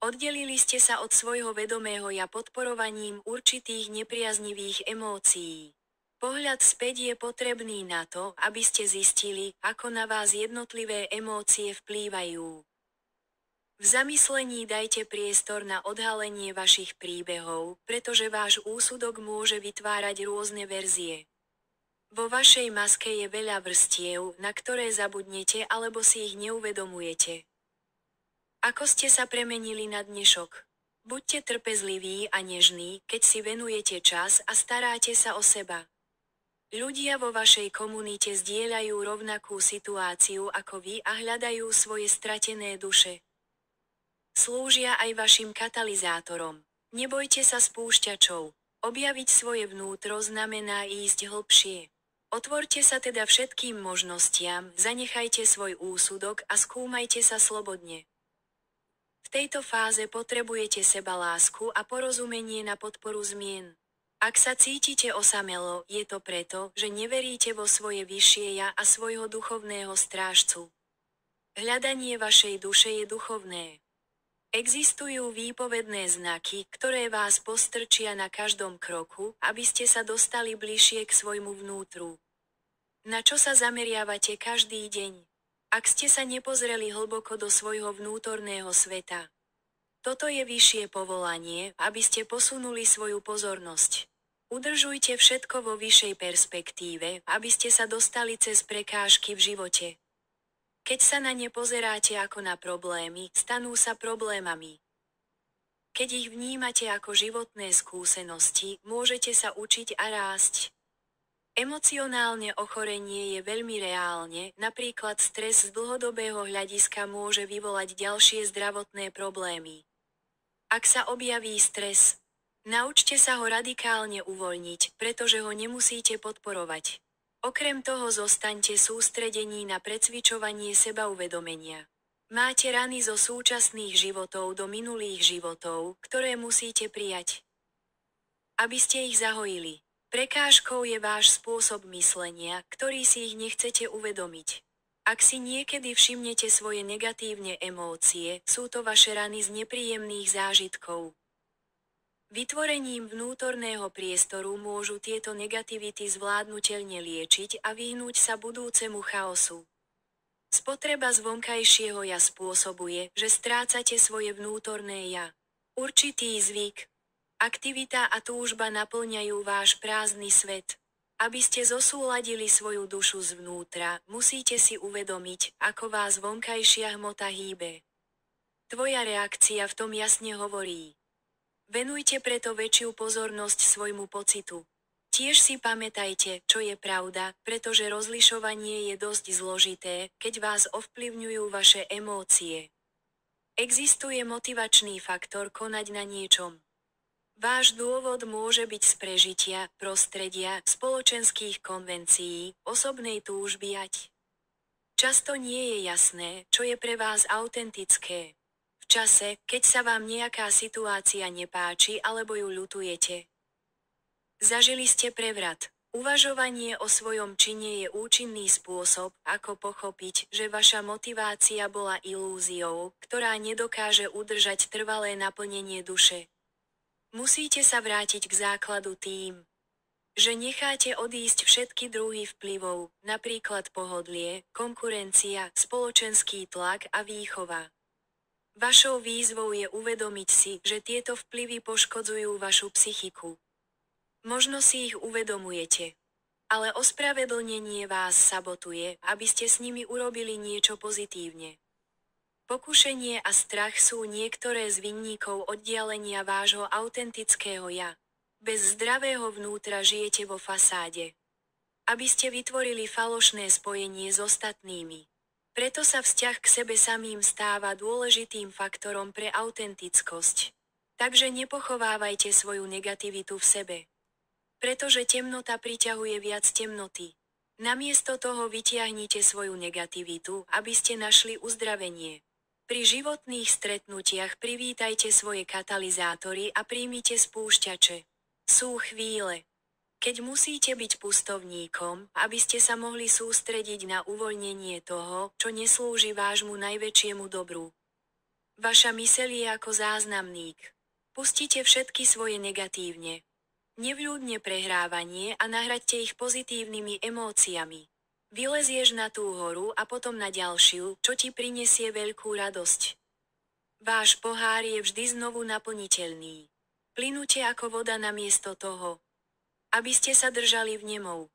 Oddelili ste sa od svojho vedomého ja podporovaním určitých nepriaznivých emócií. Pohľad späť je potrebný na to, aby ste zistili, ako na vás jednotlivé emócie vplývajú. V zamyslení dajte priestor na odhalenie vašich príbehov, pretože váš úsudok môže vytvárať rôzne verzie. Vo vašej maske je veľa vrstiev, na ktoré zabudnete alebo si ich neuvedomujete. Ako ste sa premenili na dnešok? Buďte trpezliví a nežní, keď si venujete čas a staráte sa o seba. Ľudia vo vašej komunite zdieľajú rovnakú situáciu ako vy a hľadajú svoje stratené duše. Slúžia aj vašim katalizátorom. Nebojte sa spúšťačov. Objaviť svoje vnútro znamená ísť hlbšie. Otvorte sa teda všetkým možnostiam, zanechajte svoj úsudok a skúmajte sa slobodne. V tejto fáze potrebujete sebalásku a porozumenie na podporu zmien. Ak sa cítite osamelo, je to preto, že neveríte vo svoje vyššie ja a svojho duchovného strážcu. Hľadanie vašej duše je duchovné. Existujú výpovedné znaky, ktoré vás postrčia na každom kroku, aby ste sa dostali bližšie k svojmu vnútru. Na čo sa zameriavate každý deň? Ak ste sa nepozreli hlboko do svojho vnútorného sveta. Toto je vyššie povolanie, aby ste posunuli svoju pozornosť. Udržujte všetko vo vyššej perspektíve, aby ste sa dostali cez prekážky v živote. Keď sa na ne pozeráte ako na problémy, stanú sa problémami. Keď ich vnímate ako životné skúsenosti, môžete sa učiť a rásť. Emocionálne ochorenie je veľmi reálne, napríklad stres z dlhodobého hľadiska môže vyvolať ďalšie zdravotné problémy. Ak sa objaví stres, naučte sa ho radikálne uvoľniť, pretože ho nemusíte podporovať. Okrem toho zostaňte sústredení na precvičovanie sebauvedomenia. Máte rany zo súčasných životov do minulých životov, ktoré musíte prijať, aby ste ich zahojili. Prekážkou je váš spôsob myslenia, ktorý si ich nechcete uvedomiť. Ak si niekedy všimnete svoje negatívne emócie, sú to vaše rany z nepríjemných zážitkov. Vytvorením vnútorného priestoru môžu tieto negativity zvládnuteľne liečiť a vyhnúť sa budúcemu chaosu. Spotreba z vonkajšieho ja spôsobuje, že strácate svoje vnútorné ja. Určitý zvyk, aktivita a túžba naplňajú váš prázdny svet. Aby ste zosúladili svoju dušu zvnútra, musíte si uvedomiť, ako vás vonkajšia hmota hýbe. Tvoja reakcia v tom jasne hovorí. Venujte preto väčšiu pozornosť svojmu pocitu. Tiež si pamätajte, čo je pravda, pretože rozlišovanie je dosť zložité, keď vás ovplyvňujú vaše emócie. Existuje motivačný faktor konať na niečom. Váš dôvod môže byť z prežitia, prostredia, spoločenských konvencií, osobnej túžby ať. Často nie je jasné, čo je pre vás autentické. V čase, keď sa vám nejaká situácia nepáči alebo ju ľutujete. Zažili ste prevrat. Uvažovanie o svojom čine je účinný spôsob, ako pochopiť, že vaša motivácia bola ilúziou, ktorá nedokáže udržať trvalé naplnenie duše. Musíte sa vrátiť k základu tým, že necháte odísť všetky druhy vplyvov, napríklad pohodlie, konkurencia, spoločenský tlak a výchova. Vašou výzvou je uvedomiť si, že tieto vplyvy poškodzujú vašu psychiku. Možno si ich uvedomujete. Ale ospravedlnenie vás sabotuje, aby ste s nimi urobili niečo pozitívne. Pokušenie a strach sú niektoré z vinníkov oddialenia vášho autentického ja. Bez zdravého vnútra žijete vo fasáde. Aby ste vytvorili falošné spojenie s ostatnými. Preto sa vzťah k sebe samým stáva dôležitým faktorom pre autentickosť. Takže nepochovávajte svoju negativitu v sebe. Pretože temnota priťahuje viac temnoty. Namiesto toho vytiahnite svoju negativitu, aby ste našli uzdravenie. Pri životných stretnutiach privítajte svoje katalizátory a príjmite spúšťače. Sú chvíle, keď musíte byť pustovníkom, aby ste sa mohli sústrediť na uvoľnenie toho, čo neslúži vášmu najväčšiemu dobru. Vaša myseľ je ako záznamník. Pustite všetky svoje negatívne. Nevľúdne prehrávanie a nahraďte ich pozitívnymi emóciami. Vylezieš na tú horu a potom na ďalšiu, čo ti prinesie veľkú radosť. Váš pohár je vždy znovu naplniteľný. Plynúte ako voda namiesto toho, aby ste sa držali vnemov.